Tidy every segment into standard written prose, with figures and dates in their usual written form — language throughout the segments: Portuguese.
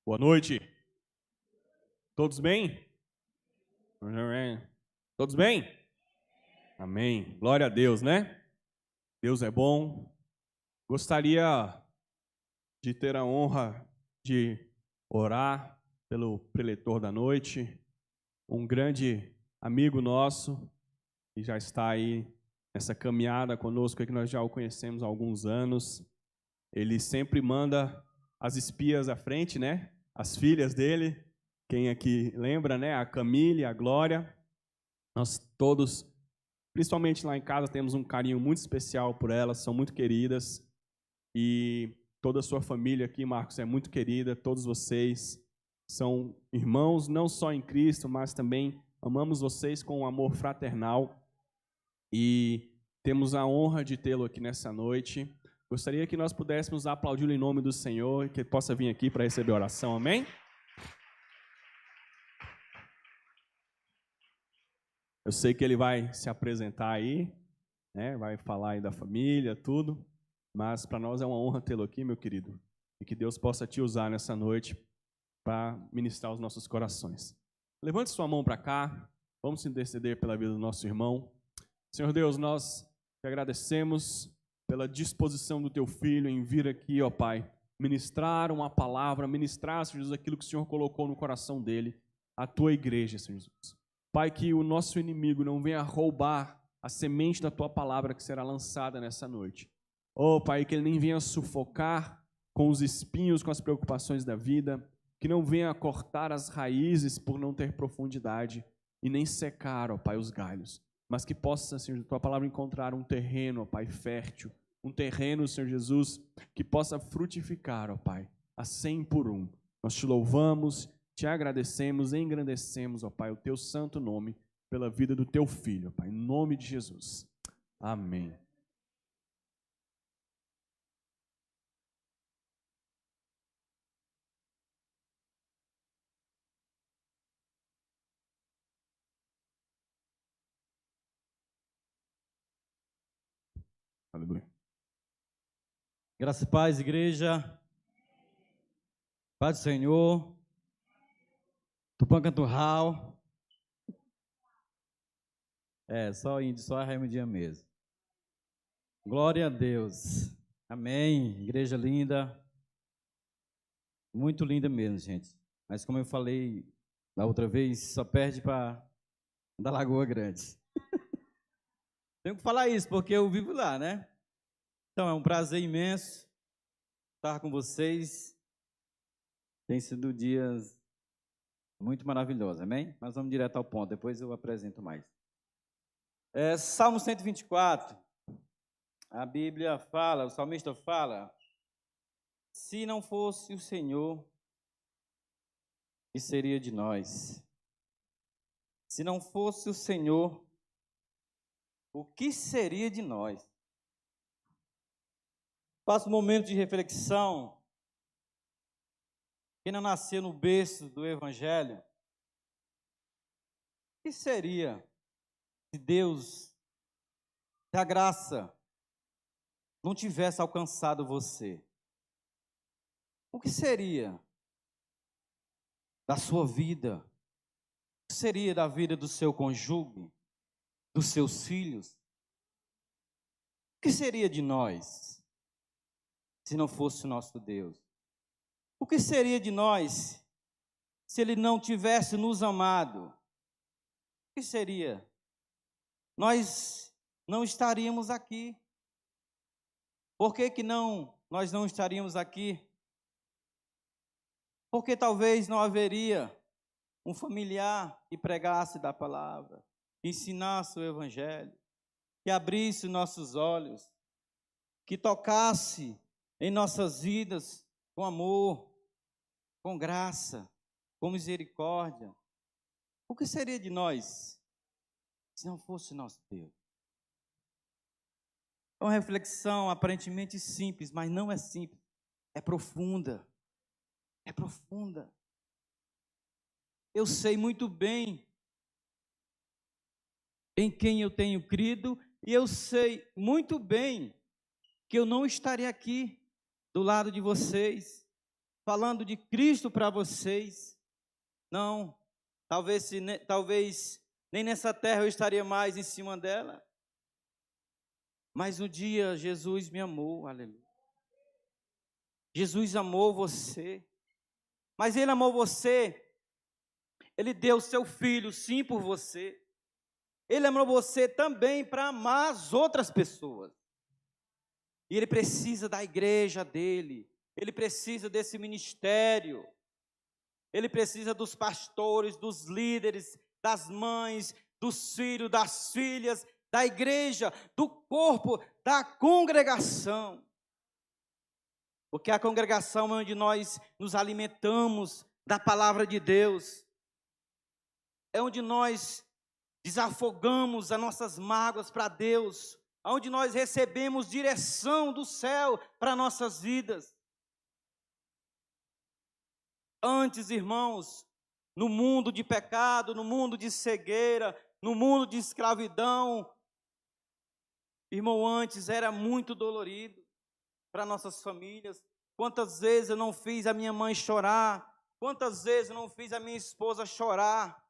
Boa noite. Todos bem? Todos bem? Amém. Glória a Deus, né? Deus é bom. Gostaria de ter a honra de orar pelo preletor da noite, um grande amigo nosso que já está aí nessa caminhada conosco, que nós já o conhecemos há alguns anos. Ele sempre manda as espias à frente, né? As filhas dele. Quem aqui lembra, né? A Camille, a Glória. Nós todos, principalmente lá em casa, temos um carinho muito especial por elas, são muito queridas. E toda a sua família aqui, Marcos, é muito querida. Todos vocês são irmãos, não só em Cristo, mas também amamos vocês com um amor fraternal. E temos a honra de tê-lo aqui nessa noite. Gostaria que nós pudéssemos aplaudi-lo em nome do Senhor, que ele possa vir aqui para receber a oração. Amém? Eu sei que ele vai se apresentar aí, né? Vai falar aí da família, tudo. Mas para nós é uma honra tê-lo aqui, meu querido. E que Deus possa te usar nessa noite para ministrar os nossos corações. Levante sua mão para cá. Vamos interceder pela vida do nosso irmão. Senhor Deus, nós te agradecemos pela disposição do teu filho em vir aqui, ó Pai, ministrar uma palavra, ministrar, Senhor Jesus, aquilo que o Senhor colocou no coração dele, a tua igreja, Senhor Jesus. Pai, que o nosso inimigo não venha roubar a semente da tua palavra que será lançada nessa noite. Oh, Pai, que ele nem venha sufocar com os espinhos, com as preocupações da vida, que não venha cortar as raízes por não ter profundidade e nem secar, ó Pai, os galhos. Mas que possa, Senhor, tua palavra encontrar um terreno, ó Pai, fértil, um terreno, Senhor Jesus, que possa frutificar, ó Pai, a 100 por 1. Nós te louvamos, te agradecemos e engrandecemos, ó Pai, o teu santo nome, pela vida do teu filho, ó Pai, em nome de Jesus. Amém. Aleluia. Graça e paz, igreja. Paz do Senhor. Tupã Canturral. Só índio, só a Raimundinha mesmo. Glória a Deus. Amém. Igreja linda. Muito linda mesmo, gente. Mas como eu falei da outra vez, só perde para da Lagoa Grande. Tenho que falar isso, porque eu vivo lá, né? Então, é um prazer imenso estar com vocês. Tem sido dias muito maravilhosos, amém? Mas vamos direto ao ponto, depois eu apresento mais. Salmo 124, a Bíblia fala, o salmista fala: se não fosse o Senhor, o que seria de nós? Se não fosse o Senhor, o que seria de nós? Faço um momento de reflexão. Quem não nasceu no berço do Evangelho, o que seria se Deus, se a graça não tivesse alcançado você? O que seria da sua vida? O que seria da vida do seu cônjuge, dos seus filhos? O que seria de nós se não fosse o nosso Deus? O que seria de nós se Ele não tivesse nos amado? O que seria? Nós não estaríamos aqui. Por que nós não estaríamos aqui? Porque talvez não haveria um familiar que pregasse da palavra, que ensinasse o Evangelho, que abrisse nossos olhos, que tocasse em nossas vidas com amor, com graça, com misericórdia. O que seria de nós se não fosse nosso Deus? É uma reflexão aparentemente simples, mas não é simples, é profunda. É profunda. Eu sei muito bem em quem eu tenho crido e eu sei muito bem que eu não estaria aqui do lado de vocês falando de Cristo para vocês. Não, talvez nem nessa terra eu estaria mais em cima dela. Mas um dia Jesus me amou, aleluia. Jesus amou você. Mas Ele amou você. Ele deu o seu Filho, sim, por você. Ele amou você também para amar as outras pessoas. E Ele precisa da igreja dele. Ele precisa desse ministério. Ele precisa dos pastores, dos líderes, das mães, dos filhos, das filhas, da igreja, do corpo, da congregação. Porque a congregação é onde nós nos alimentamos da palavra de Deus. É onde nós desafogamos as nossas mágoas para Deus. Onde nós recebemos direção do céu para nossas vidas. Antes, irmãos, no mundo de pecado, no mundo de cegueira, no mundo de escravidão, irmão, antes era muito dolorido para nossas famílias. Quantas vezes eu não fiz a minha mãe chorar, quantas vezes eu não fiz a minha esposa chorar,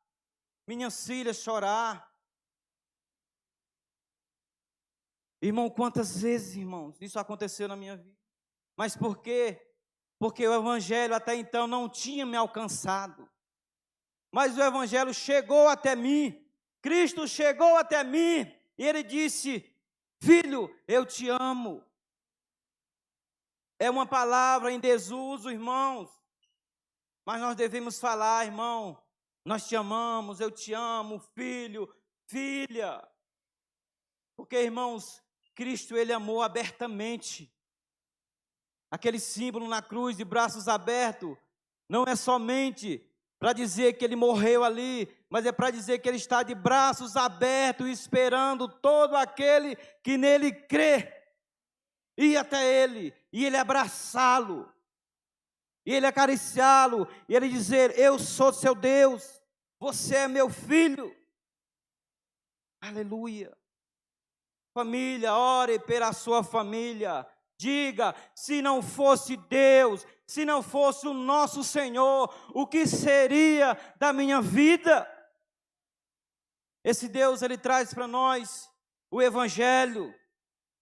minhas filhas chorar. Irmão, quantas vezes, irmãos, isso aconteceu na minha vida. Mas por quê? Porque o Evangelho até então não tinha me alcançado. Mas o Evangelho chegou até mim. Cristo chegou até mim. E Ele disse: filho, eu te amo. É uma palavra em desuso, irmãos. Mas nós devemos falar, irmão, nós te amamos, eu te amo, filho, filha. Porque, irmãos, Cristo, Ele amou abertamente. Aquele símbolo na cruz de braços abertos, não é somente para dizer que Ele morreu ali, mas é para dizer que Ele está de braços abertos, esperando todo aquele que nele crê, ir até Ele, e Ele abraçá-lo, e Ele acariciá-lo, e Ele dizer: eu sou seu Deus, você é meu filho. Aleluia. Família, ore pela sua família. Diga: se não fosse Deus, se não fosse o nosso Senhor, o que seria da minha vida? Esse Deus, Ele traz para nós o Evangelho,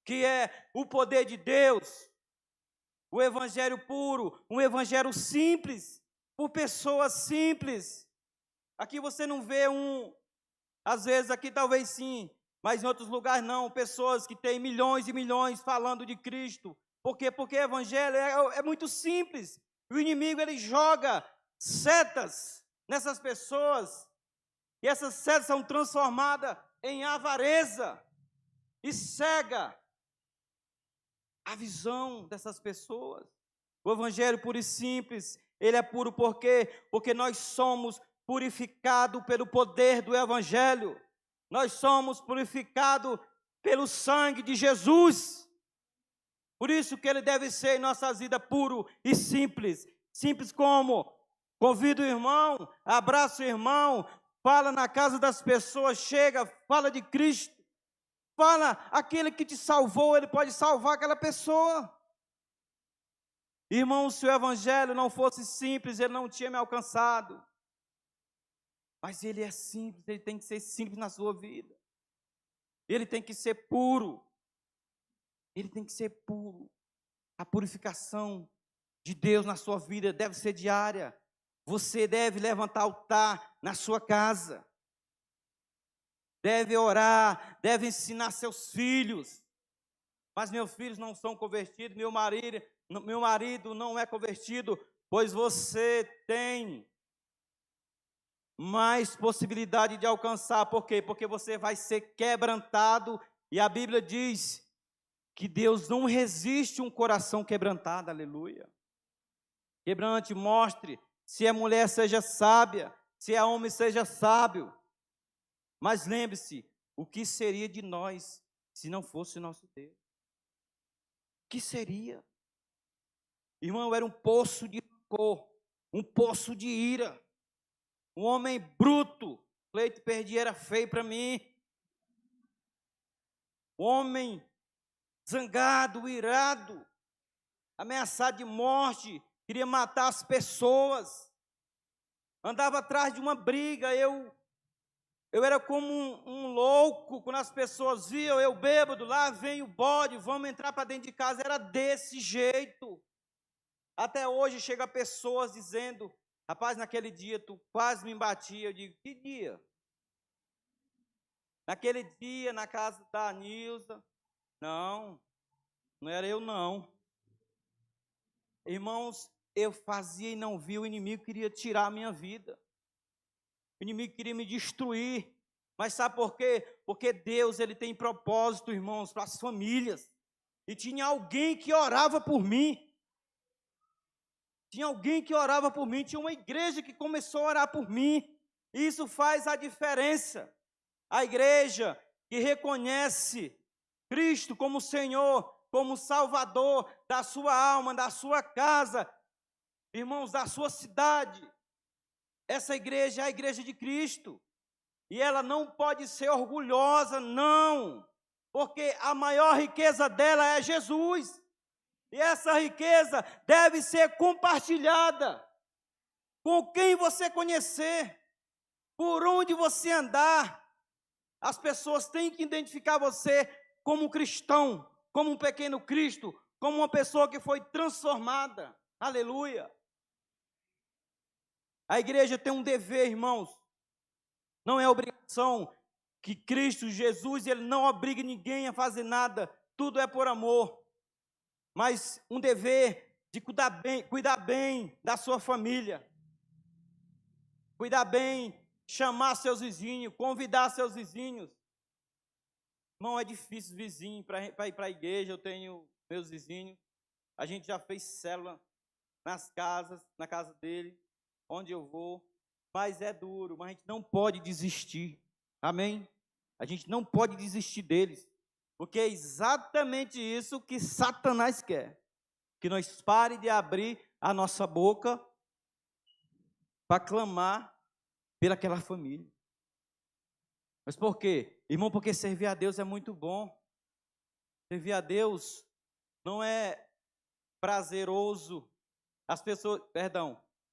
que é o poder de Deus, o Evangelho puro, um Evangelho simples, por pessoas simples. Aqui você não vê às vezes aqui talvez sim, mas em outros lugares não, pessoas que têm milhões e milhões falando de Cristo. Por quê? Porque o Evangelho é muito simples. O inimigo, ele joga setas nessas pessoas, e essas setas são transformadas em avareza, e cega a visão dessas pessoas. O Evangelho puro e simples, ele é puro por quê? Porque nós somos purificados pelo poder do Evangelho. Nós somos purificados pelo sangue de Jesus. Por isso que Ele deve ser em nossas vidas puro e simples. Simples como: convida o irmão, abraça o irmão, fala na casa das pessoas, chega, fala de Cristo. Fala, aquele que te salvou, Ele pode salvar aquela pessoa. Irmão, se o Evangelho não fosse simples, ele não tinha me alcançado. Mas ele é simples, ele tem que ser simples na sua vida. Ele tem que ser puro. Ele tem que ser puro. A purificação de Deus na sua vida deve ser diária. Você deve levantar altar na sua casa. Deve orar, deve ensinar seus filhos. Mas meus filhos não são convertidos, meu marido não é convertido, pois você tem mais possibilidade de alcançar. Por quê? Porque você vai ser quebrantado, e a Bíblia diz que Deus não resiste um coração quebrantado, aleluia. Quebrante, mostre, se é mulher, seja sábia, se é homem, seja sábio. Mas lembre-se, o que seria de nós se não fosse o nosso Deus? O que seria? Irmão, eu era um poço de rancor, um poço de ira, um homem bruto. Cleito Perdi era feio para mim. Homem zangado, irado, ameaçado de morte. queria matar as pessoas, andava atrás de uma briga. Eu era como um louco, quando as pessoas viam eu bêbado, lá vem o bode, vamos entrar para dentro de casa. Era desse jeito. Até hoje chega pessoas dizendo: rapaz, naquele dia tu quase me batia. Eu digo: que dia? Naquele dia, na casa da Nilza. Não, não era eu não. Irmãos, eu fazia e não via, o inimigo queria tirar a minha vida. O inimigo queria me destruir. Mas sabe por quê? Porque Deus, ele tem propósito, irmãos, para as famílias. E tinha alguém que orava por mim. Tinha alguém que orava por mim, tinha uma igreja que começou a orar por mim. Isso faz a diferença. A igreja que reconhece Cristo como Senhor, como Salvador da sua alma, da sua casa, irmãos, da sua cidade. Essa igreja é a igreja de Cristo. E ela não pode ser orgulhosa, não. Porque a maior riqueza dela é Jesus. E essa riqueza deve ser compartilhada com quem você conhecer, por onde você andar. As pessoas têm que identificar você como um cristão, como um pequeno Cristo, como uma pessoa que foi transformada. Aleluia. A igreja tem um dever, irmãos. Não é obrigação que Cristo Jesus, ele não obriga ninguém a fazer nada. Tudo é por amor. Mas um dever de cuidar bem da sua família. Cuidar bem, chamar seus vizinhos, convidar seus vizinhos. Irmão, é difícil vizinho para ir para a igreja. Eu tenho meus vizinhos. A gente já fez célula nas casas, na casa dele, onde eu vou. Mas é duro, mas a gente não pode desistir. Amém? A gente não pode desistir deles. Porque é exatamente isso que Satanás quer. Que nós pare de abrir a nossa boca para clamar pelaquela família. Mas por quê? Irmão, porque servir a Deus é muito bom. Servir a Deus não é prazeroso. As pessoas,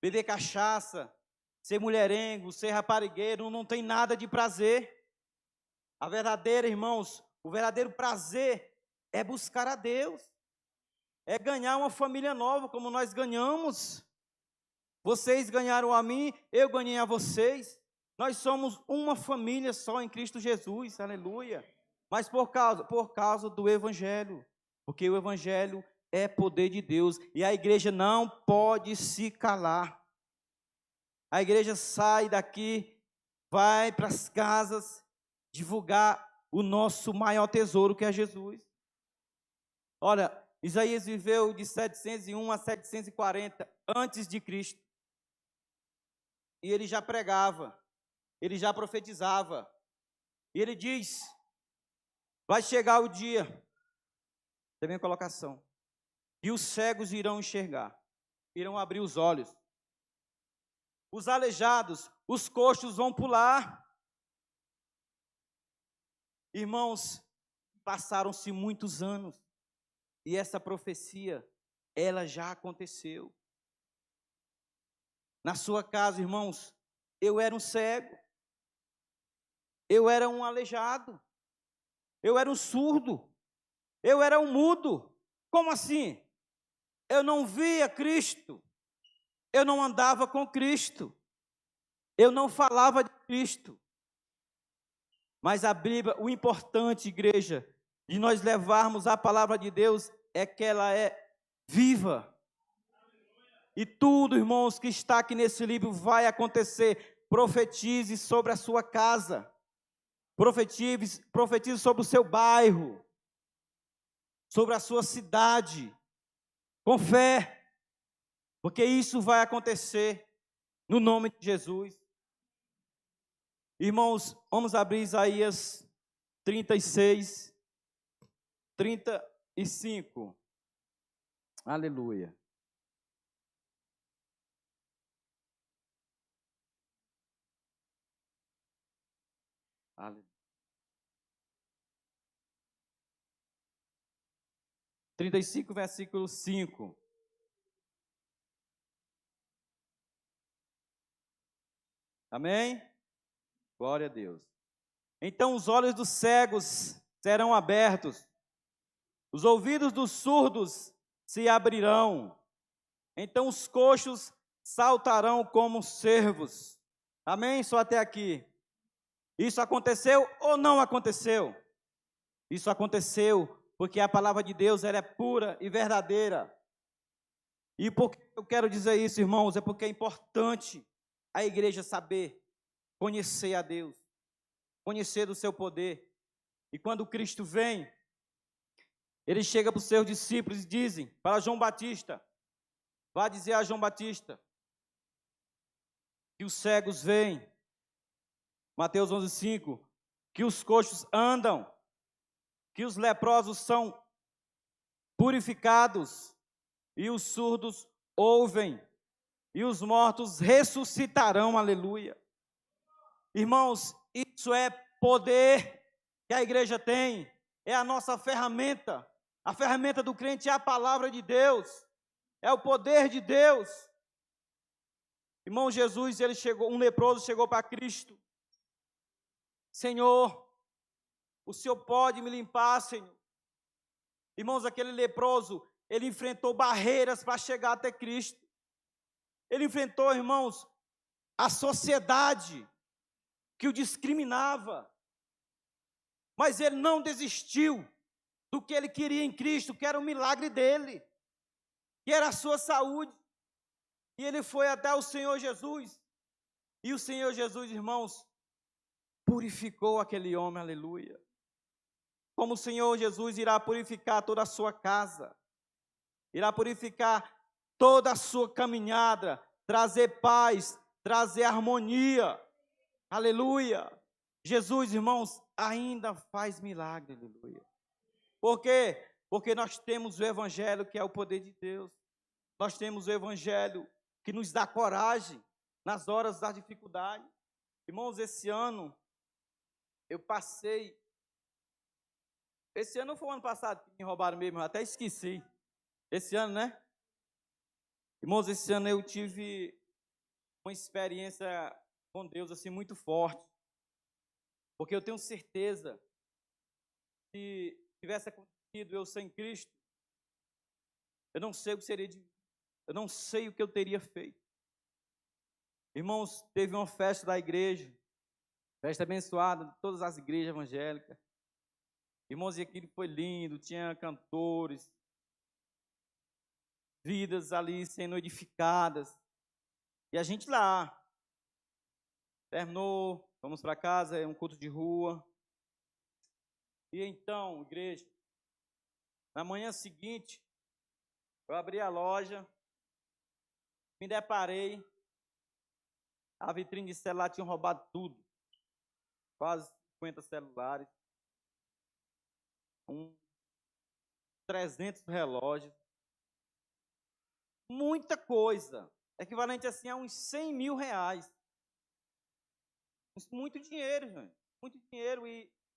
beber cachaça, ser mulherengo, ser raparigueiro, não tem nada de prazer. A verdadeira, irmãos, o verdadeiro prazer é buscar a Deus. É ganhar uma família nova, como nós ganhamos. Vocês ganharam a mim, eu ganhei a vocês. Nós somos uma família só em Cristo Jesus, aleluia. Mas por causa do Evangelho, porque o Evangelho é poder de Deus, e a igreja não pode se calar. A igreja sai daqui, vai para as casas, divulgar o nosso maior tesouro, que é Jesus. Olha, Isaías viveu de 701 a 740 antes de Cristo. E ele já pregava, ele já profetizava. E ele diz: vai chegar o dia, também a colocação, e os cegos irão enxergar, irão abrir os olhos. Os aleijados, os coxos vão pular. Irmãos, passaram-se muitos anos e essa profecia, ela já aconteceu. Na sua casa, irmãos, eu era um cego, eu era um aleijado, eu era um surdo, eu era um mudo. Como assim? Eu não via Cristo, eu não andava com Cristo, eu não falava de Cristo. Mas a Bíblia, o importante, igreja, de nós levarmos a palavra de Deus é que ela é viva. E tudo, irmãos, que está aqui nesse livro vai acontecer. Profetize sobre a sua casa. Profetize sobre o seu bairro. Sobre a sua cidade. Com fé. Porque isso vai acontecer no nome de Jesus. Irmãos, vamos abrir Isaías 36, 35. Aleluia. Aleluia. 35, versículo 5. Amém? Glória a Deus. Então os olhos dos cegos serão abertos, os ouvidos dos surdos se abrirão, então os coxos saltarão como cervos. Amém? Só até aqui. Isso aconteceu ou não aconteceu? Isso aconteceu porque a palavra de Deus ela é pura e verdadeira. E por que eu quero dizer isso, irmãos? É porque é importante a igreja saber, conhecer a Deus, conhecer do seu poder. E quando Cristo vem, ele chega para os seus discípulos e dizem para João Batista, vá dizer a João Batista, que os cegos veem, Mateus 11:5, que os coxos andam, que os leprosos são purificados, e os surdos ouvem, e os mortos ressuscitarão, aleluia. Irmãos, isso é poder que a igreja tem, é a nossa ferramenta. A ferramenta do crente é a palavra de Deus, é o poder de Deus. Irmão, Jesus, ele chegou, um leproso chegou para Cristo. Senhor, o Senhor pode me limpar, Senhor. Irmãos, aquele leproso, ele enfrentou barreiras para chegar até Cristo. Ele enfrentou, irmãos, a sociedade que o discriminava. Mas ele não desistiu do que ele queria em Cristo, que era o milagre dele, que era a sua saúde. E ele foi até o Senhor Jesus. E o Senhor Jesus, irmãos, purificou aquele homem, aleluia. Como o Senhor Jesus irá purificar toda a sua casa, irá purificar toda a sua caminhada, trazer paz, trazer harmonia, aleluia. Jesus, irmãos, ainda faz milagre, aleluia. Por quê? Porque nós temos o Evangelho que é o poder de Deus, nós temos o Evangelho que nos dá coragem nas horas da dificuldade. Irmãos, esse ano, eu passei, esse ano foi o ano passado que me roubaram mesmo, eu até esqueci, esse ano, né? Irmãos, esse ano eu tive uma experiência com Deus assim muito forte, porque eu tenho certeza que se tivesse acontecido eu sem Cristo, eu não sei o que seria de mim, eu não sei o que eu teria feito. Irmãos, teve uma festa da igreja, festa abençoada de todas as igrejas evangélicas. Irmãos, e aquilo foi lindo, tinha cantores, vidas ali sendo edificadas. E a gente lá, terminou, vamos para casa, é um culto de rua. E então, igreja, na manhã seguinte, eu abri a loja, me deparei, a vitrine de celular tinha roubado tudo, quase 50 celulares, 300 relógios, muita coisa, equivalente assim a uns 100 mil reais. Muito dinheiro, gente, muito dinheiro.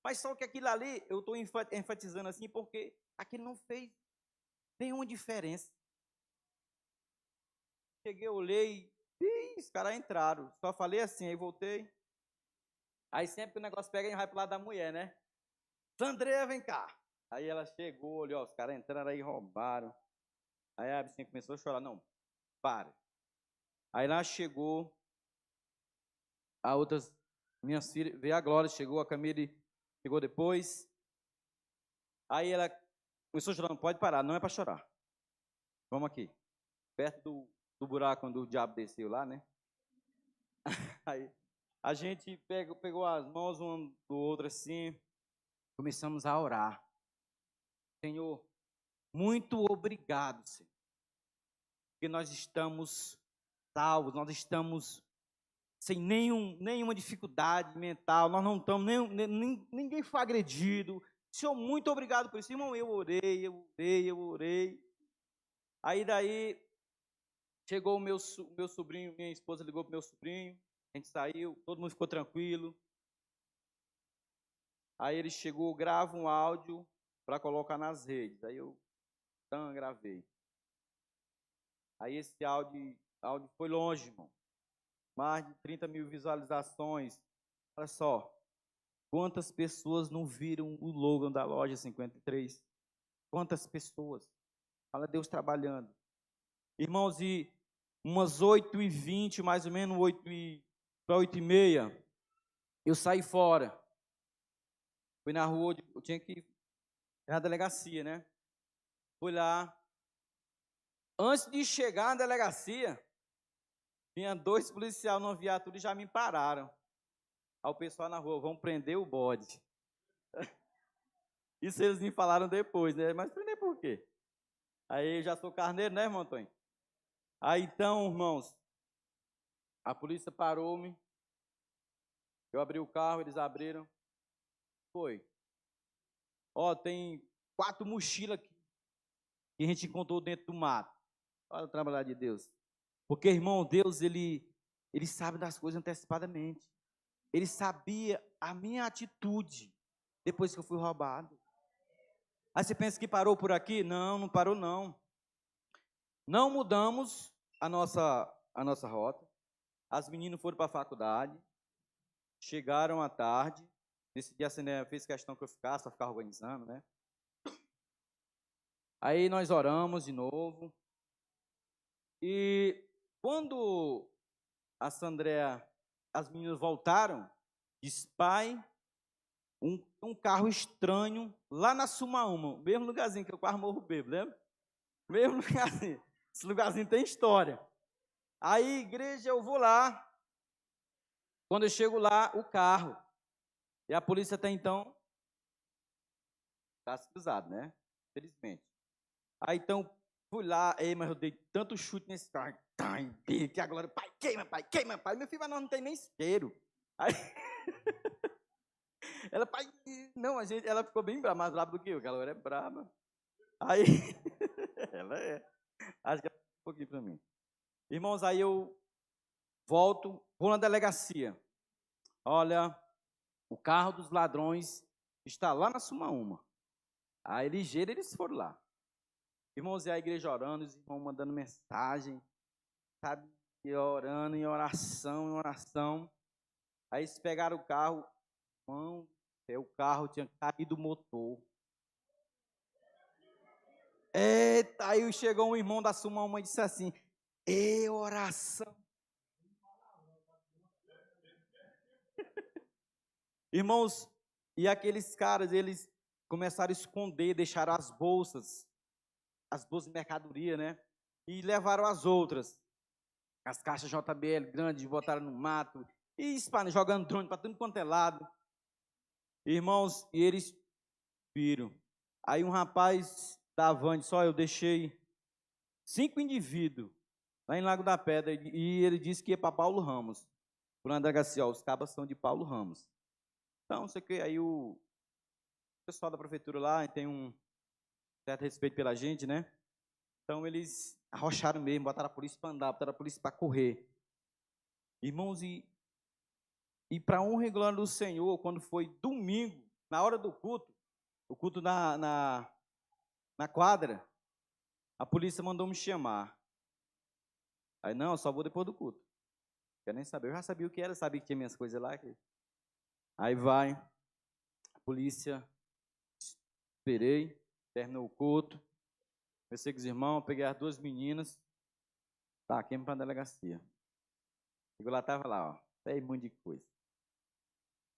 Mas só que aquilo ali, eu estou enfatizando assim, porque aquilo não fez nenhuma diferença. Cheguei, olhei, e os caras entraram. Só falei assim, aí voltei. Aí sempre que o negócio pega, a gente vai pro lado da mulher, né? Sandreia, vem cá. Aí ela chegou, olhou, os caras entraram aí, roubaram. Aí a bichinha começou a chorar. Não, para. Aí lá chegou, a outras, minhas filhas, veio a Glória, chegou, a Camille chegou depois. Aí ela começou a chorar, não pode parar, não é para chorar. Vamos aqui, perto do buraco onde o diabo desceu lá, né? Aí a gente pegou as mãos um do outro assim, começamos a orar. Senhor, muito obrigado, Senhor, porque nós estamos salvos, nós estamos sem nenhuma dificuldade mental, nós não estamos, ninguém foi agredido. Senhor, muito obrigado por isso. Irmão, eu orei. Aí daí, chegou o meu sobrinho, minha esposa ligou para o meu sobrinho, a gente saiu, todo mundo ficou tranquilo. Aí ele chegou, grava um áudio para colocar nas redes. Aí eu gravei. Aí esse áudio foi longe, irmão. mais de 30 mil visualizações. Olha só, quantas pessoas não viram o logo da loja 53? Quantas pessoas? Fala Deus trabalhando. Irmãos, e umas 8h20, mais ou menos, 8h30, eu saí fora. Fui na rua, eu tinha que ir na delegacia, né? Fui lá. Antes de chegar na delegacia, tinha 2 policiais numa viatura e já me pararam. Aí o pessoal na rua, vão prender o bode. Isso eles me falaram depois, né? Mas prender por quê? Aí eu já sou carneiro, né, irmão Antônio? Aí então, irmãos, a polícia parou-me. Eu abri o carro, eles abriram. Foi. Ó, tem 4 mochilas aqui que a gente encontrou dentro do mato. Olha o trabalho de Deus. Porque, irmão, Deus, ele sabe das coisas antecipadamente. Ele sabia a minha atitude depois que eu fui roubado. Aí você pensa que parou por aqui? Não, não parou não. Não mudamos a nossa rota. As meninas foram para a faculdade. Chegaram à tarde. Nesse dia a fez questão que eu ficasse, para ficar organizando, né? Aí nós oramos de novo. E quando a Sandréa, as meninas voltaram, disse, pai, um carro estranho lá na Sumaúma, mesmo lugarzinho que eu quase morro bêbado, lembra? Mesmo lugarzinho. Esse lugarzinho tem história. Aí, igreja, eu vou lá. Quando eu chego lá, o carro. E a polícia até então está cruzado, né? Felizmente. Aí então, fui lá, mas eu dei tanto chute nesse carro. Que agora, pai, queima, pai. Meu filho, mas nós não tem nem isqueiro. Aí, ela, pai, não, ela ficou bem brava, mais brava do que eu, que ela é brava. Aí, ela é. Acho que ela ficou um pouquinho para mim. Irmãos, aí eu volto, vou na delegacia. Olha, o carro dos ladrões está lá na Sumaúma. Aí ligeiro eles foram lá. Irmãos, e a igreja orando, os irmãos mandando mensagem, sabe? E orando, em oração. Aí eles pegaram o carro, irmão, o carro tinha caído o motor. Eita, aí chegou um irmão da Sumaúma e disse assim, oração. Irmãos, e aqueles caras, eles começaram a esconder, deixaram as bolsas de mercadoria, né? E levaram as outras. As caixas JBL grandes, botaram no mato, e jogando drone para tudo quanto é lado. Irmãos, e eles viram. Aí um rapaz da van disse, eu deixei 5 indivíduos lá em Lago da Pedra, e ele disse que ia para Paulo Ramos. Por uma delegacia, os cabas são de Paulo Ramos. Então, sei que aí o pessoal da prefeitura lá tem um certo respeito pela gente, né? Então, eles arrocharam mesmo, botaram a polícia para andar, botaram a polícia para correr. Irmãos, e para honra e glória do Senhor, quando foi domingo, na hora do culto, o culto na quadra, a polícia mandou me chamar. Aí, não, só vou depois do culto. Quer nem saber, eu já sabia o que era, sabia que tinha minhas coisas lá. Aí vai, a polícia, esperei, terminou o culto, conversei com os irmãos, peguei as 2 meninas, taquei para a delegacia. Chegou lá, estava lá, tem um monte de coisa.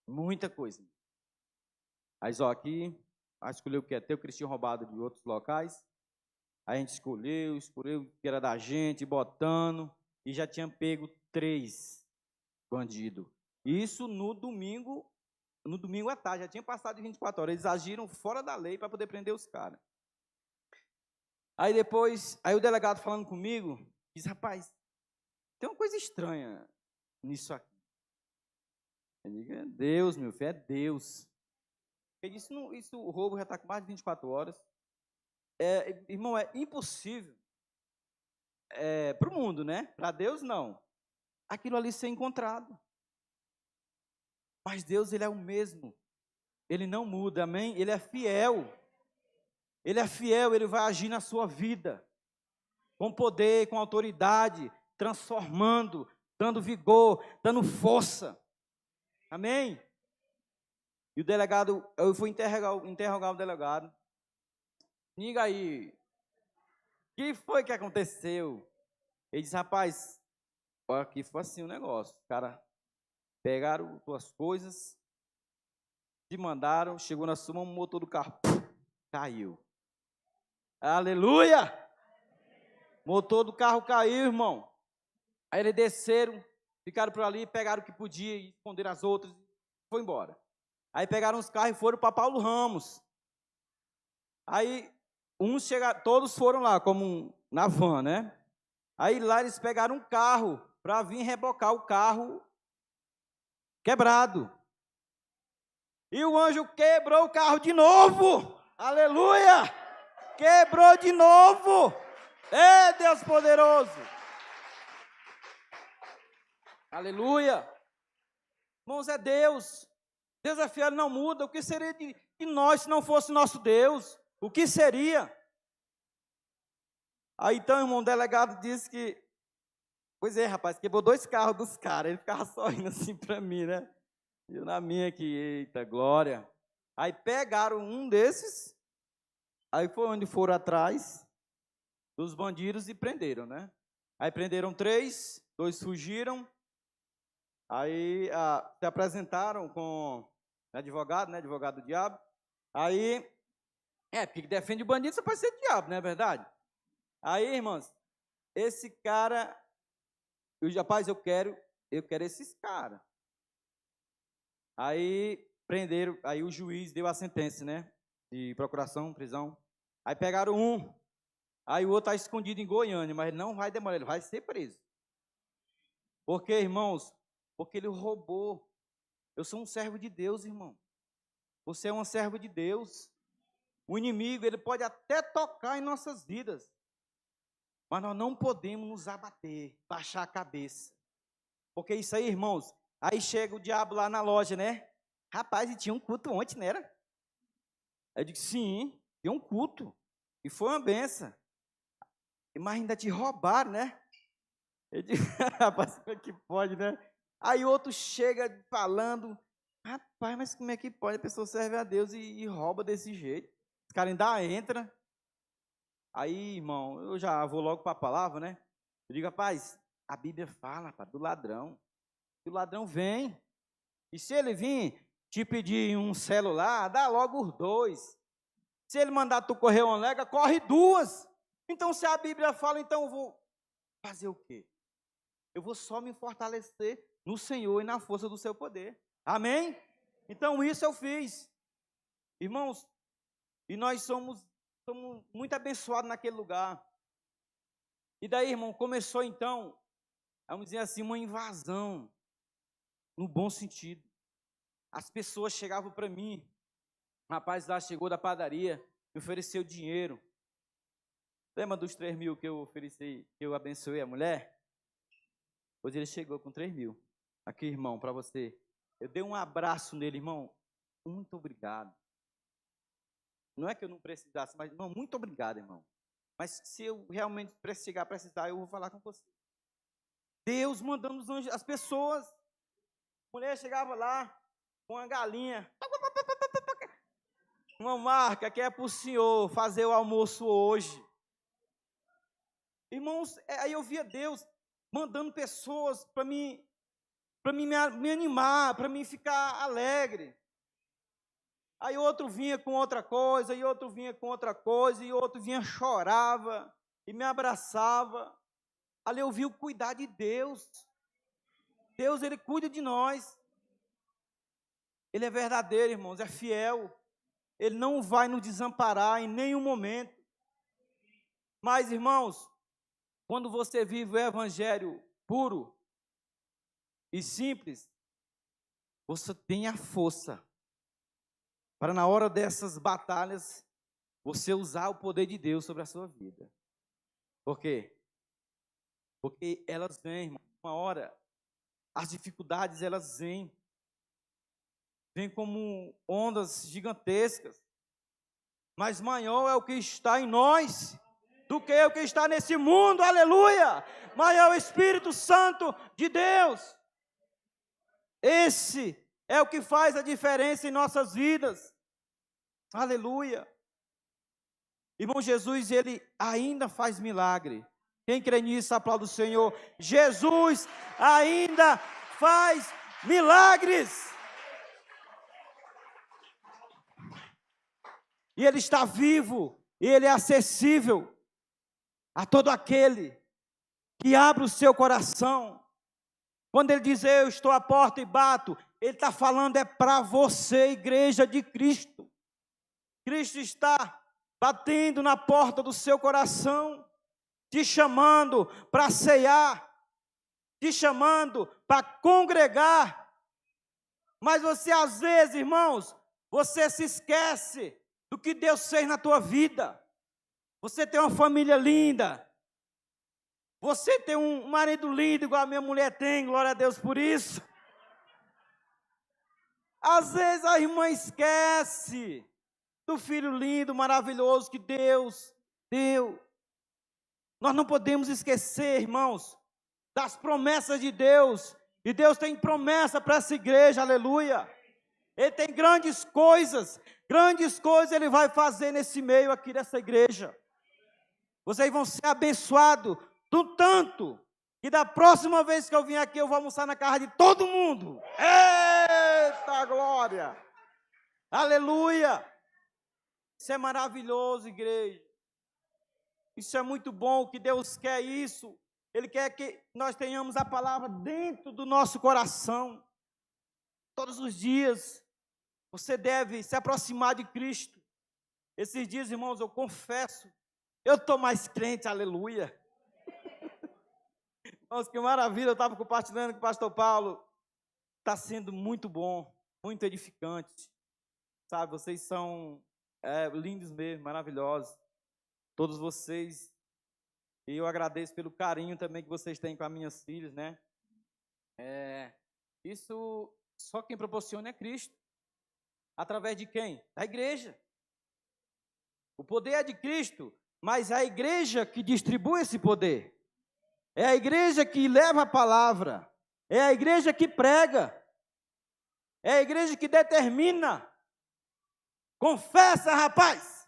Muita coisa. Aí, aqui, escolheu o que é teu, que eles tinham roubado de outros locais. Aí a gente escolheu que era da gente, botando, e já tinha pego 3 bandidos. Isso no domingo à tarde, já tinha passado de 24 horas. Eles agiram fora da lei para poder prender os caras. Aí depois, o delegado falando comigo, diz, rapaz, tem uma coisa estranha nisso aqui. Eu digo, é Deus, meu filho, é Deus. Ele disse, isso, o roubo já está com mais de 24 horas. Irmão, é impossível para o mundo, né? Para Deus, não. Aquilo ali ser encontrado. Mas Deus, Ele é o mesmo. Ele não muda, amém? Ele é fiel. Ele é fiel, Ele vai agir na sua vida. Com poder, com autoridade, transformando, dando vigor, dando força. Amém? E o delegado, eu fui interrogar o delegado. Diga aí, o que foi que aconteceu? Ele disse, rapaz, aqui foi assim o negócio. Os caras pegaram tuas coisas, te mandaram, chegou na sua mão, o motor do carro caiu. Aleluia! Motor do carro caiu, irmão. Aí eles desceram, ficaram por ali, pegaram o que podia, esconderam as outras e foi embora. Aí pegaram os carros e foram para Paulo Ramos. Aí todos foram lá, como na van, né? Aí lá eles pegaram um carro para vir rebocar o carro quebrado. E o anjo quebrou o carro de novo. Aleluia! Quebrou de novo. É Deus poderoso. Aleluia. Irmãos, é Deus. Deus é fiel, não muda. O que seria de nós se não fosse nosso Deus? O que seria? Aí então, irmão, o delegado disse que, pois é, rapaz, quebrou 2 carros dos caras. Ele ficava sorrindo assim para mim, né? E eu na minha aqui, eita, glória. Aí pegaram um desses, aí foi onde foram atrás dos bandidos e prenderam, né? Aí prenderam 3, 2 fugiram. Aí se apresentaram com o advogado, né? Advogado do diabo. Aí, porque defende o bandido, você pode ser diabo, não é verdade? Aí, irmãos, esse cara, rapaz, eu quero esses caras. Aí prenderam, aí o juiz deu a sentença, né? De procuração, prisão. Aí pegaram um, aí o outro está escondido em Goiânia, mas não vai demorar, ele vai ser preso. Por quê, irmãos? Porque ele roubou. Eu sou um servo de Deus, irmão. Você é um servo de Deus. O inimigo, ele pode até tocar em nossas vidas, mas nós não podemos nos abater, baixar a cabeça. Porque isso aí, irmãos, aí chega o diabo lá na loja, né? Rapaz, e tinha um culto ontem, não era? Eu digo, sim, tinha um culto. E foi uma benção. Mas ainda te roubaram, né? Eu digo, rapaz, como é que pode, né? Aí outro chega falando, rapaz, mas como é que pode? A pessoa serve a Deus e rouba desse jeito. Os caras ainda entram. Aí, irmão, eu já vou logo para a palavra, né? Eu digo, rapaz, a Bíblia fala, rapaz, do ladrão. E o ladrão vem. E se ele vir te pedir um celular, dá logo os 2. Se ele mandar tu correr uma lega, corre 2. Então, se a Bíblia fala, então eu vou fazer o quê? Eu vou só me fortalecer no Senhor e na força do seu poder. Amém? Então, isso eu fiz. Irmãos, e nós somos muito abençoados naquele lugar. E daí, irmão, começou então, vamos dizer assim, uma invasão, no bom sentido. As pessoas chegavam para mim, o rapaz lá chegou da padaria, me ofereceu dinheiro. Lembra dos 3.000 que eu ofereci, que eu abençoei a mulher? Hoje ele chegou com 3.000. Aqui, irmão, para você. Eu dei um abraço nele, irmão. Muito obrigado. Não é que eu não precisasse, mas, irmão, muito obrigado, irmão. Mas se eu realmente chegar a precisar, eu vou falar com você. Deus mandando os anjos, as pessoas. A mulher chegava lá com uma galinha. Uma marca que é para o senhor fazer o almoço hoje. Irmãos, aí eu via Deus mandando pessoas para me animar, para mim ficar alegre. Aí outro vinha com outra coisa, e outro vinha com outra coisa, e outro vinha, chorava e me abraçava. Ali eu vi o cuidar de Deus. Deus, Ele cuida de nós. Ele é verdadeiro, irmãos, é fiel. Ele não vai nos desamparar em nenhum momento. Mas, irmãos, quando você vive o evangelho puro e simples, você tem a força para, na hora dessas batalhas, você usar o poder de Deus sobre a sua vida. Por quê? Porque elas vêm, irmão, uma hora, as dificuldades, elas vêm como ondas gigantescas, mas maior é o que está em nós do que o que está nesse mundo, aleluia. Mas é o Espírito Santo de Deus. Esse é o que faz a diferença em nossas vidas. Aleluia. Irmão, Jesus, ele ainda faz milagre. Quem crê nisso, aplauda o Senhor. Jesus ainda faz milagres. E ele está vivo, e ele é acessível a todo aquele que abre o seu coração. Quando ele diz, eu estou à porta e bato, ele está falando é para você, igreja de Cristo. Cristo está batendo na porta do seu coração, te chamando para ceiar, te chamando para congregar. Mas você, às vezes, irmãos, você se esquece do que Deus fez na tua vida. Você tem uma família linda. Você tem um marido lindo, igual a minha mulher tem, glória a Deus por isso. Às vezes a irmã esquece do filho lindo, maravilhoso que Deus deu. Nós não podemos esquecer, irmãos, das promessas de Deus. E Deus tem promessa para essa igreja, aleluia. Ele tem grandes coisas Ele vai fazer nesse meio aqui dessa igreja. Vocês vão ser abençoados do tanto que da próxima vez que eu vim aqui eu vou almoçar na casa de todo mundo. Eita glória! Aleluia! Isso é maravilhoso, igreja. Isso é muito bom, que Deus quer isso. Ele quer que nós tenhamos a palavra dentro do nosso coração. Todos os dias, você deve se aproximar de Cristo. Esses dias, irmãos, eu confesso, eu estou mais crente, aleluia. Irmãos, que maravilha, eu estava compartilhando com o pastor Paulo. Está sendo muito bom, muito edificante. Sabe, vocês são lindos mesmo, maravilhosos. Todos vocês. E eu agradeço pelo carinho também que vocês têm com as minhas filhas, né? Isso só quem proporciona é Cristo. Através de quem? Da igreja. O poder é de Cristo, mas é a igreja que distribui esse poder. É a igreja que leva a palavra. É a igreja que prega. É a igreja que determina. Confessa, rapaz.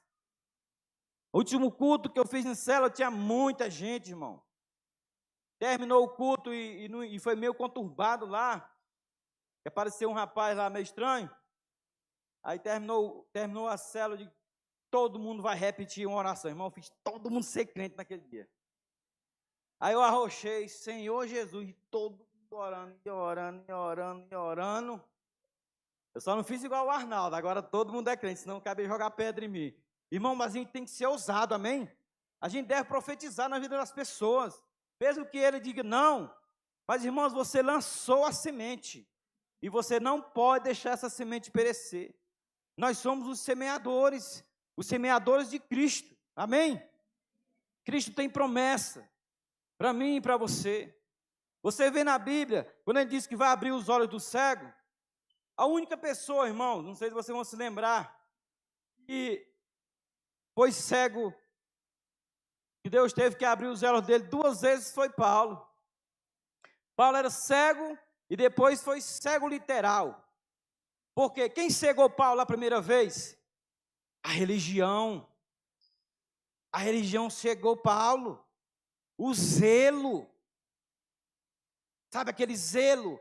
O último culto que eu fiz em célula tinha muita gente, irmão. Terminou o culto e foi meio conturbado lá. Apareceu um rapaz lá meio estranho. Aí terminou a célula de todo mundo vai repetir uma oração. Irmão, eu fiz todo mundo ser crente naquele dia. Aí eu arrochei, Senhor Jesus, e todo mundo orando. Eu só não fiz igual o Arnaldo, agora todo mundo é crente, senão cabe jogar pedra em mim. Irmão, mas a gente tem que ser ousado, amém? A gente deve profetizar na vida das pessoas, mesmo que ele diga não. Mas, irmãos, você lançou a semente, e você não pode deixar essa semente perecer. Nós somos os semeadores de Cristo, amém? Cristo tem promessa para mim e para você. Você vê na Bíblia, quando ele diz que vai abrir os olhos do cego, a única pessoa, irmão, não sei se vocês vão se lembrar, que foi cego, que Deus teve que abrir os olhos dele 2 vezes, foi Paulo. Paulo era cego e depois foi cego literal. Porque quem cegou Paulo a primeira vez? A religião. A religião cegou Paulo. O zelo. Sabe aquele zelo?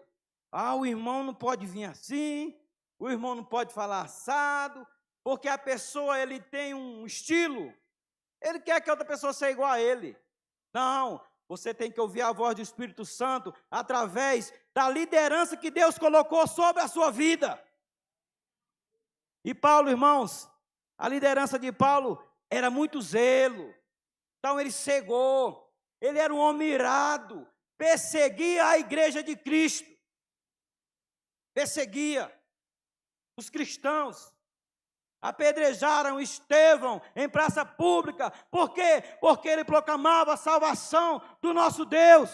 O irmão não pode vir assim, o irmão não pode falar assado, porque a pessoa, ele tem um estilo, ele quer que a outra pessoa seja igual a ele. Não, você tem que ouvir a voz do Espírito Santo através da liderança que Deus colocou sobre a sua vida. E Paulo, irmãos, a liderança de Paulo era muito zelo, então ele cegou, ele era um homem irado, perseguia a igreja de Cristo, perseguia os cristãos, apedrejaram Estevão em praça pública. Por quê? Porque ele proclamava a salvação do nosso Deus.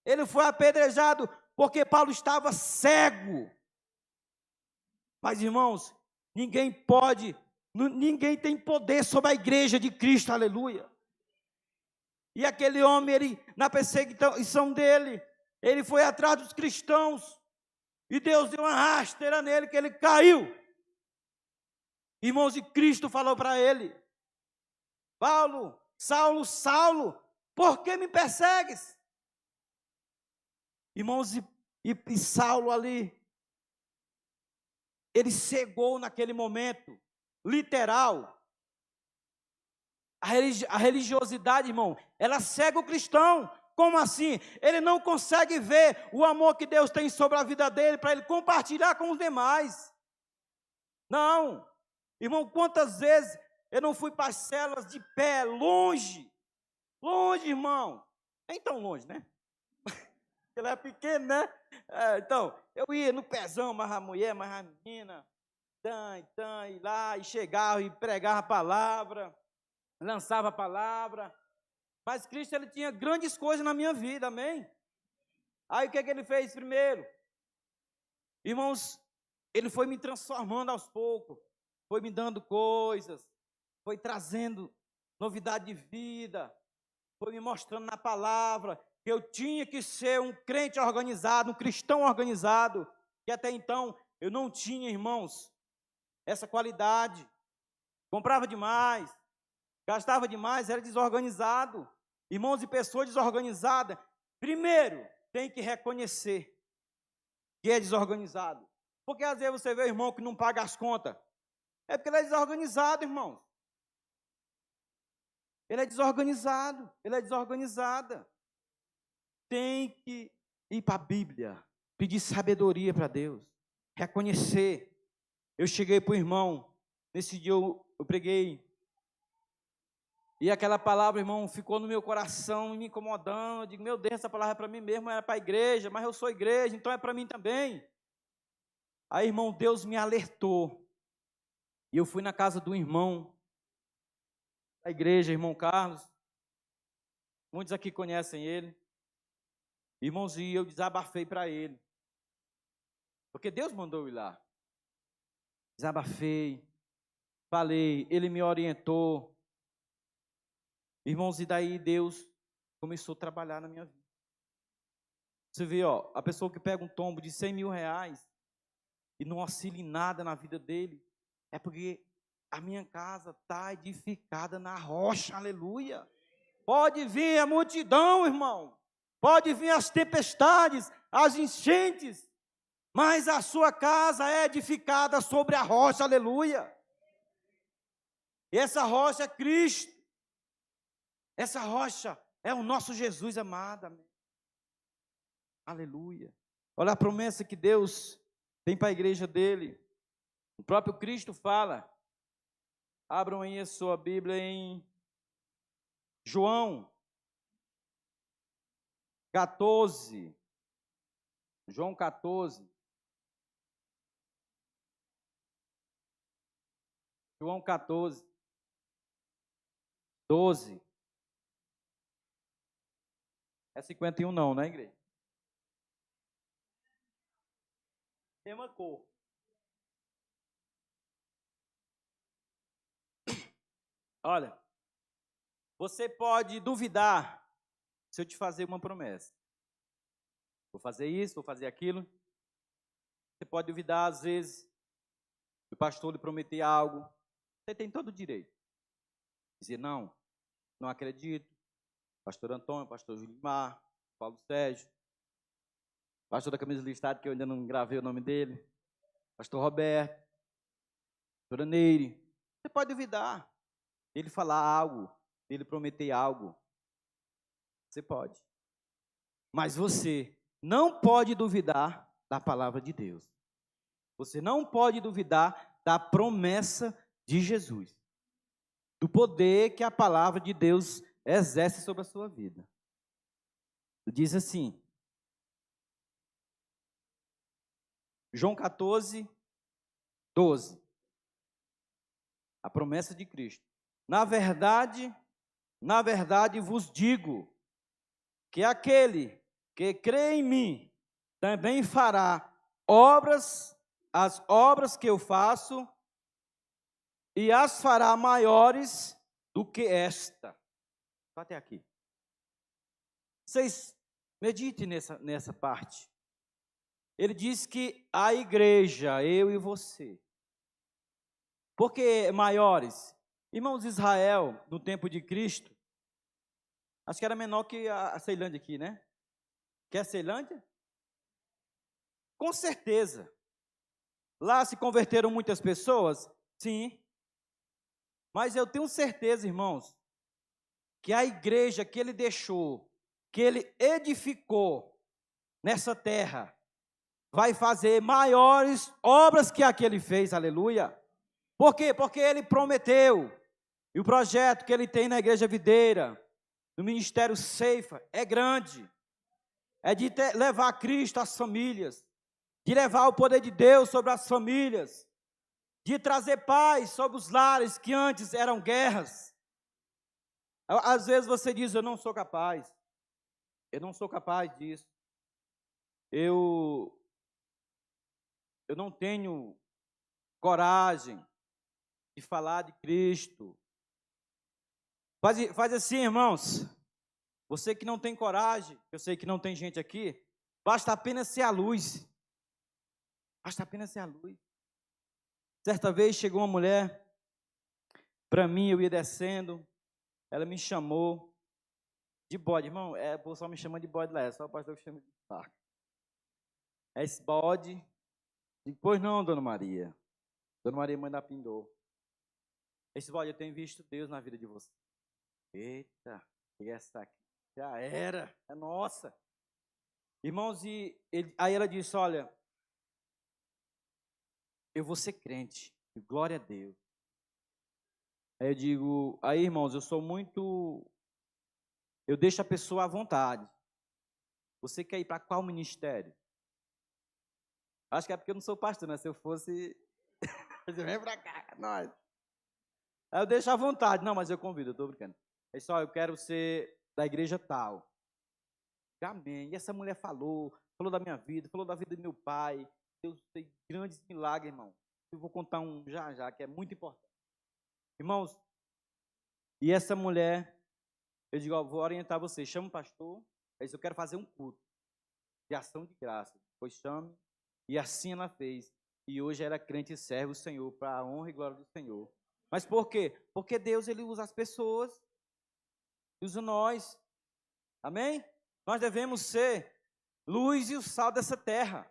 Ele foi apedrejado porque Paulo estava cego. Mas, irmãos, ninguém tem poder sobre a igreja de Cristo, aleluia. E aquele homem, ele, na perseguição dele, ele foi atrás dos cristãos. E Deus deu uma rasteira nele, que ele caiu. Irmãos, e Cristo falou para ele: Paulo, Saulo, Saulo, por que me persegues? Irmãos, e Saulo ali, ele cegou naquele momento, literal. A religiosidade, irmão, ela cega o cristão. Como assim? Ele não consegue ver o amor que Deus tem sobre a vida dele, para ele compartilhar com os demais. Não. Irmão, quantas vezes eu não fui para as células de pé, longe. Longe, irmão. Nem tão longe, né? Ele é pequeno, né? Então, eu ia no pezão, mais a mulher, mais a menina, e lá, e chegava e pregava a palavra, lançava a palavra. Mas Cristo, ele tinha grandes coisas na minha vida, amém? Aí o que ele fez primeiro? Irmãos, ele foi me transformando aos poucos, foi me dando coisas, foi trazendo novidade de vida, foi me mostrando na palavra que eu tinha que ser um crente organizado, um cristão organizado, que até então eu não tinha, irmãos, essa qualidade. Comprava demais, gastava demais, era desorganizado. Irmãos, e pessoas desorganizadas, primeiro, tem que reconhecer que é desorganizado. Porque às vezes você vê o irmão que não paga as contas. É porque ele é desorganizado, irmãos. Ele é desorganizado, ele é desorganizada. Tem que ir para a Bíblia, pedir sabedoria para Deus, reconhecer. Eu cheguei para o irmão, nesse dia eu preguei, e aquela palavra, irmão, ficou no meu coração, me incomodando. Eu digo, meu Deus, essa palavra é para mim mesmo, era para a igreja, mas eu sou igreja, então é para mim também. Aí, irmão, Deus me alertou. E eu fui na casa do irmão da igreja, irmão Carlos. Muitos aqui conhecem ele. Irmãos, e eu desabafei para ele. Porque Deus mandou eu ir lá. Desabafei, falei, ele me orientou. Irmãos, e daí Deus começou a trabalhar na minha vida. Você vê, ó, a pessoa que pega um tombo de 100 mil reais e não oscila em nada na vida dele, é porque a minha casa está edificada na rocha, aleluia. Pode vir a multidão, irmão, pode vir as tempestades, as enchentes, mas a sua casa é edificada sobre a rocha, aleluia. E essa rocha é Cristo. Essa rocha é o nosso Jesus amado, amém. Aleluia. Olha a promessa que Deus tem para a igreja dele. O próprio Cristo fala. Abram aí a sua Bíblia em João 14. João 14. João 14. 12. É 51 não, né, igreja? Tema cor. Olha, você pode duvidar se eu te fazer uma promessa. Vou fazer isso, vou fazer aquilo. Você pode duvidar, às vezes, o pastor lhe prometer algo. Você tem todo o direito. Dizer, não acredito. Pastor Antônio, pastor Julimar, Paulo Sérgio, pastor da camisa listada, que eu ainda não gravei o nome dele, pastor Roberto, pastora Neire. Você pode duvidar dele falar algo, dele prometer algo. Você pode. Mas você não pode duvidar da palavra de Deus. Você não pode duvidar da promessa de Jesus, do poder que a palavra de Deus exerce sobre a sua vida. Diz assim, João 14, 12. A promessa de Cristo. Na verdade vos digo que aquele que crê em mim também fará as obras que eu faço, e as fará maiores do que esta. Só até aqui. Vocês meditem nessa parte. Ele diz que a igreja, eu e você. Por que maiores? Irmãos, Israel, no tempo de Cristo, acho que era menor que a Ceilândia aqui, né? Quer a Ceilândia? Com certeza. Lá se converteram muitas pessoas? Sim. Mas eu tenho certeza, irmãos, que a igreja que ele deixou, que ele edificou nessa terra, vai fazer maiores obras que a que ele fez, aleluia. Por quê? Porque ele prometeu. E o projeto que ele tem na Igreja Videira, no Ministério Ceifa, é grande. É de levar Cristo às famílias, de levar o poder de Deus sobre as famílias, de trazer paz sobre os lares que antes eram guerras. Às vezes você diz, eu não sou capaz disso. Eu não tenho coragem de falar de Cristo. Faz assim, irmãos. Você que não tem coragem, eu sei que não tem gente aqui, basta apenas ser a luz. Basta apenas ser a luz. Certa vez chegou uma mulher para mim, eu ia descendo, ela me chamou de bode. Irmão, o pessoal me chama de bode lá, é só o pastor que chama de barco. É esse bode. Digo, pois não, Dona Maria. Dona Maria, mãe da Pindô. Esse bode, eu tenho visto Deus na vida de você. Eita, e essa aqui já era, é nossa. Irmãos, aí ela disse, olha, eu vou ser crente, glória a Deus. Aí eu digo, aí irmãos, eu deixo a pessoa à vontade. Você quer ir para qual ministério? Acho que é porque eu não sou pastor, né? Se eu fosse, você vem para cá, nós. Aí eu deixo à vontade, não, mas eu convido, eu estou brincando. É só, eu quero ser da igreja tal. Amém. E essa mulher falou da minha vida, falou da vida do meu pai. Deus tem grandes milagres, irmão. Eu vou contar um já, que é muito importante. Irmãos, e essa mulher, eu digo, vou orientar vocês, chama o pastor, eu quero fazer um culto de ação de graça. Pois chame, e assim ela fez. E hoje ela é crente e serve o Senhor, para a honra e glória do Senhor. Mas por quê? Porque Deus, ele usa as pessoas, usa nós. Amém? Nós devemos ser luz e o sal dessa terra.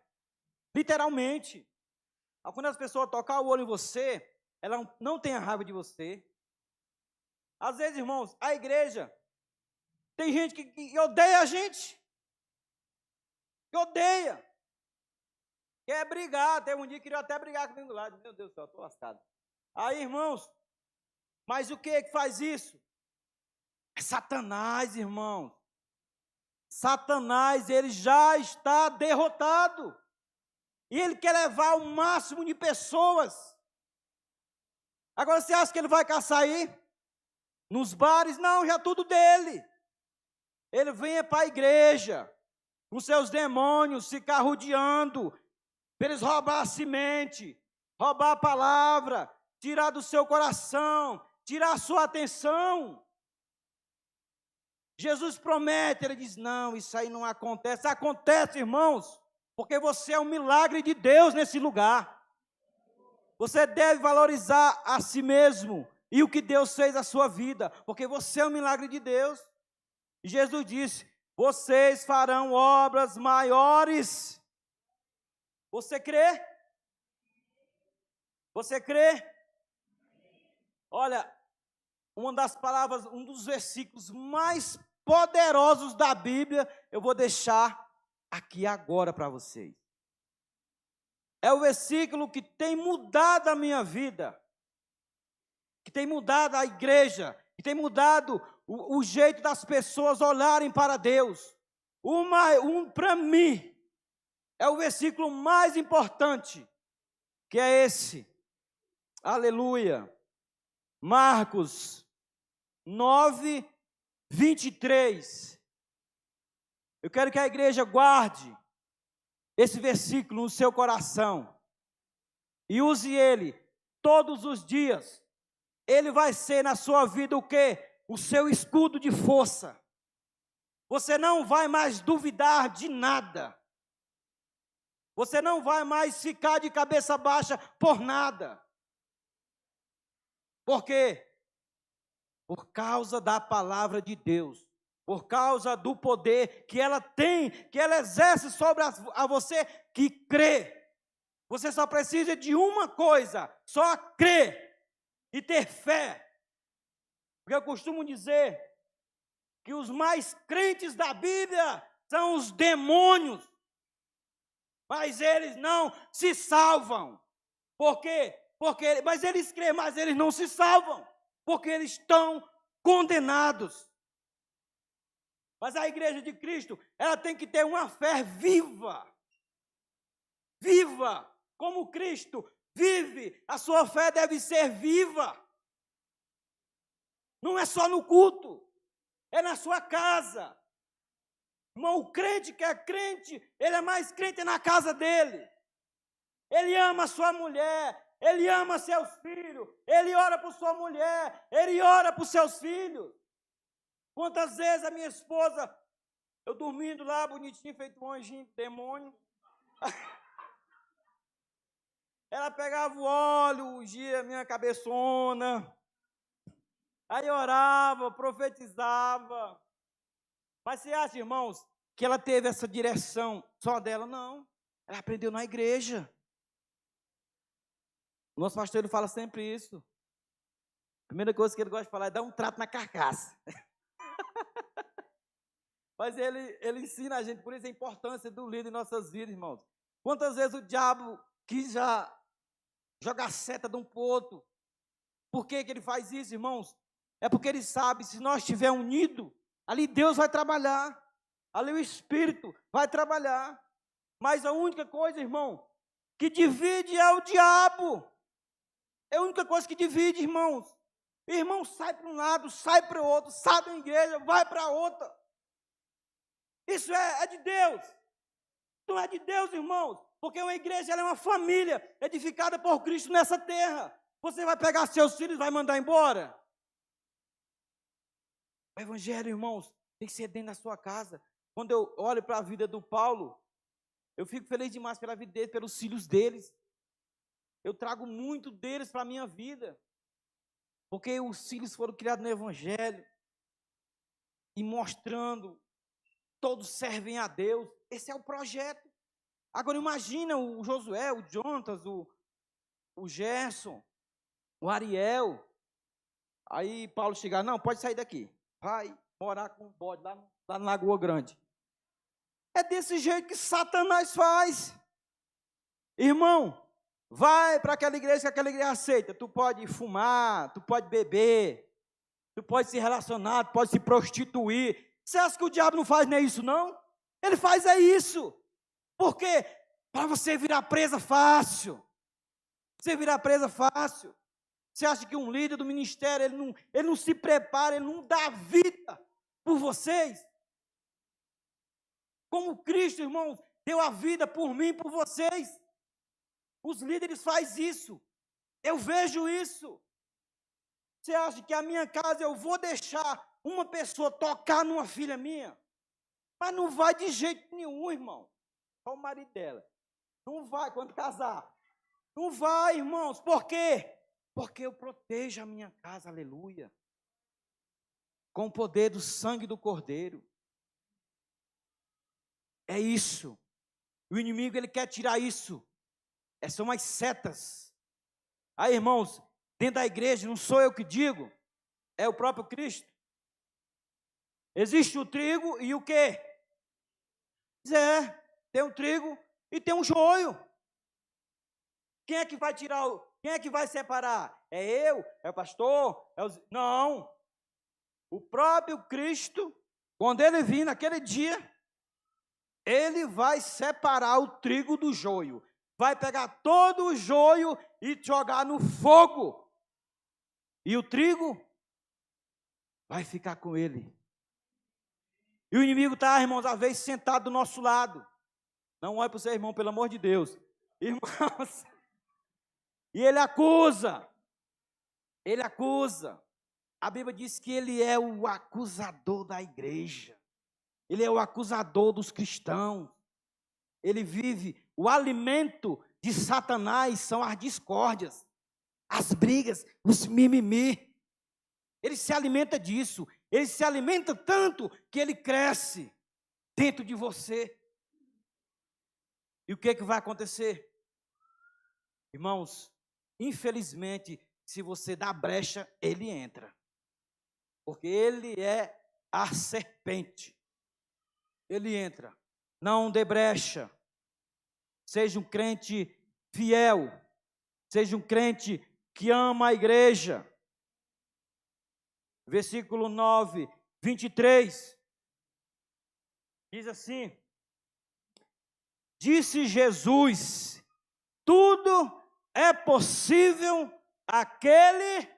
Literalmente. Quando as pessoas tocar o olho em você, ela não tem a raiva de você. Às vezes, irmãos, a igreja, tem gente que odeia a gente. Que odeia. Quer brigar. Tem um dia que queria até brigar comigo lá. Meu Deus do céu, estou lascado. Aí, irmãos, mas o que é que faz isso? É Satanás, irmão. Satanás, ele já está derrotado. E ele quer levar o máximo de pessoas. Agora, você acha que ele vai caçar aí? Nos bares? Não, já tudo dele. Ele vem para a igreja, com seus demônios, ficar rodeando, para eles roubar a semente, roubar a palavra, tirar do seu coração, tirar a sua atenção. Jesus promete, ele diz, não, isso aí não acontece. Acontece, irmãos, porque você é um milagre de Deus nesse lugar. Você deve valorizar a si mesmo e o que Deus fez na sua vida, porque você é um milagre de Deus. E Jesus disse, vocês farão obras maiores. Você crê? Você crê? Olha, uma das palavras, um dos versículos mais poderosos da Bíblia, eu vou deixar aqui agora para vocês. É o versículo que tem mudado a minha vida, que tem mudado a igreja, que tem mudado o jeito das pessoas olharem para Deus. Para mim, é o versículo mais importante, que é esse. Aleluia. Marcos 9, 23. Eu quero que a igreja guarde esse versículo no seu coração e use ele todos os dias. Ele vai ser na sua vida o quê? O seu escudo de força. Você não vai mais duvidar de nada. Você não vai mais ficar de cabeça baixa por nada. Por quê? Por causa da palavra de Deus. Por causa do poder que ela tem, que ela exerce sobre a você que crê. Você só precisa de uma coisa, só crer e ter fé. Porque eu costumo dizer que os mais crentes da Bíblia são os demônios. Mas eles não se salvam. Por quê? Mas eles creem, mas eles não se salvam. Porque eles estão condenados. Mas a igreja de Cristo, ela tem que ter uma fé viva. Viva, como Cristo vive. A sua fé deve ser viva. Não é só no culto, é na sua casa. Irmão, o crente que é crente, ele é mais crente na casa dele. Ele ama a sua mulher, ele ama seus filhos, ele ora por sua mulher, ele ora por seus filhos. Quantas vezes a minha esposa, eu dormindo lá, bonitinho, feito um anjinho de demônio, ela pegava o óleo, ungia a minha cabeçona, aí orava, profetizava. Mas você acha, irmãos, que ela teve essa direção só dela? Não, ela aprendeu na igreja. O nosso pastor, ele fala sempre isso. A primeira coisa que ele gosta de falar é dar um trato na carcaça. Mas ele ensina a gente, por isso a importância do líder em nossas vidas, irmãos. Quantas vezes o diabo quis já jogar seta de um para o outro? Por que ele faz isso, irmãos? É porque ele sabe, se nós estivermos unidos, ali Deus vai trabalhar. Ali o Espírito vai trabalhar. Mas a única coisa, irmão, que divide é o diabo. É a única coisa que divide, irmãos. Irmão sai para um lado, sai para o outro, sai da igreja, vai para outra. Isso é de Deus. Não é de Deus, irmãos. Porque uma igreja ela é uma família edificada por Cristo nessa terra. Você vai pegar seus filhos e vai mandar embora? O evangelho, irmãos, tem que ser dentro da sua casa. Quando eu olho para a vida do Paulo, eu fico feliz demais pela vida dele, pelos filhos deles. Eu trago muito deles para a minha vida. Porque os filhos foram criados no evangelho. E mostrando, todos servem a Deus. Esse é o projeto. Agora imagina o Josué, o Jonatas, o Gerson, o Ariel. Aí Paulo chegar, não, pode sair daqui. Vai morar com o bode lá na Lagoa Grande. É desse jeito que Satanás faz. Irmão, vai para aquela igreja que aquela igreja aceita. Tu pode fumar, tu pode beber, tu pode se relacionar, tu pode se prostituir. Você acha que o diabo não faz nem isso, não? Ele faz isso. Por quê? Para você virar presa fácil. Você virar presa fácil. Você acha que um líder do ministério, ele não se prepara, ele não dá vida por vocês? Como Cristo, irmãos, deu a vida por mim e por vocês. Os líderes fazem isso. Eu vejo isso. Você acha que a minha casa eu vou deixar uma pessoa tocar numa filha minha? Mas não vai de jeito nenhum, irmão. Só o marido dela. Não vai quando casar. Não vai, irmãos. Por quê? Porque eu protejo a minha casa, aleluia. Com o poder do sangue do Cordeiro. É isso. O inimigo, ele quer tirar isso. São as setas. Aí, irmãos, dentro da igreja, não sou eu que digo, é o próprio Cristo. Existe o trigo e o quê? Tem o trigo e tem o joio. Quem é que vai tirar quem é que vai separar? É eu? É o pastor? Não. O próprio Cristo, quando ele vir naquele dia, ele vai separar o trigo do joio. Vai pegar todo o joio e jogar no fogo. E o trigo vai ficar com ele. E o inimigo está, irmãos, às vezes sentado do nosso lado. Não olhe para o seu irmão, pelo amor de Deus. Irmãos, e ele acusa. Ele acusa. A Bíblia diz que ele é o acusador da igreja. ele é o acusador dos cristãos. Ele vive, o alimento de Satanás são as discórdias, as brigas, os mimimi. Ele se alimenta disso, ele se alimenta tanto que ele cresce dentro de você. E o que vai acontecer? Irmãos, infelizmente, se você dá brecha, ele entra. Porque ele é a serpente. Ele entra. Não dê brecha. Seja um crente fiel. Seja um crente que ama a igreja. Versículo 9, 23. Diz assim: disse Jesus, tudo é possível àquele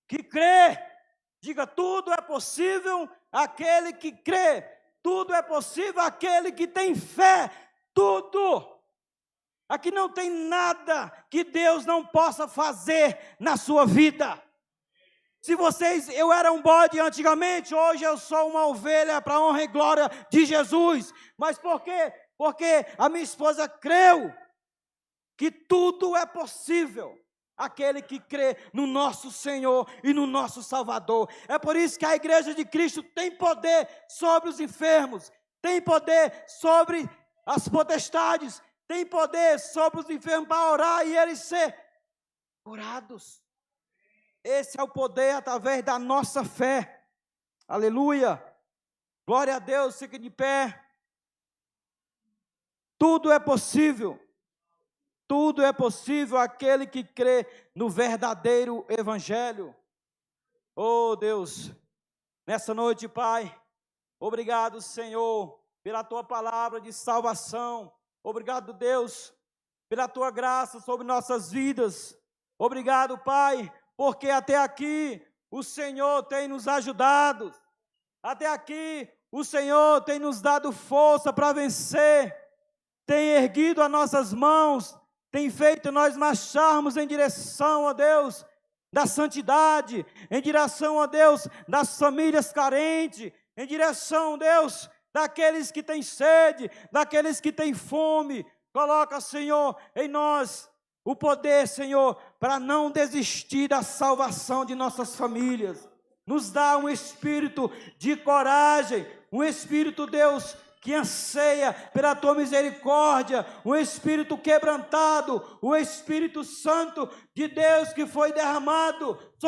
que crê. Diga, tudo é possível àquele que crê. Tudo é possível àquele que tem fé. Tudo. Aqui não tem nada que Deus não possa fazer na sua vida. Se eu era um bode antigamente, hoje eu sou uma ovelha para a honra e glória de Jesus. Mas por quê? Porque a minha esposa creu que tudo é possível aquele que crê no nosso Senhor e no nosso Salvador. É por isso que a igreja de Cristo tem poder sobre os enfermos, tem poder sobre as potestades, tem poder sobre os enfermos para orar e eles ser curados. Esse é o poder através da nossa fé. Aleluia. Glória a Deus, fique de pé. Tudo é possível. Tudo é possível àquele que crê no verdadeiro evangelho. Oh Deus, nessa noite, Pai, obrigado, Senhor, pela tua palavra de salvação. Obrigado, Deus, pela tua graça sobre nossas vidas. Obrigado, Pai, porque até aqui o Senhor tem nos ajudado. Até aqui o Senhor tem nos dado força para vencer. Tem erguido as nossas mãos, tem feito nós marcharmos em direção, ó Deus, da santidade, em direção, ó Deus, das famílias carentes, em direção, Deus, daqueles que têm sede, daqueles que têm fome. Coloca, Senhor, em nós o poder, Senhor, para não desistir da salvação de nossas famílias. Nos dá um espírito de coragem, um espírito, Deus, que anseia pela tua misericórdia, um espírito quebrantado, o Espírito Santo de Deus que foi derramado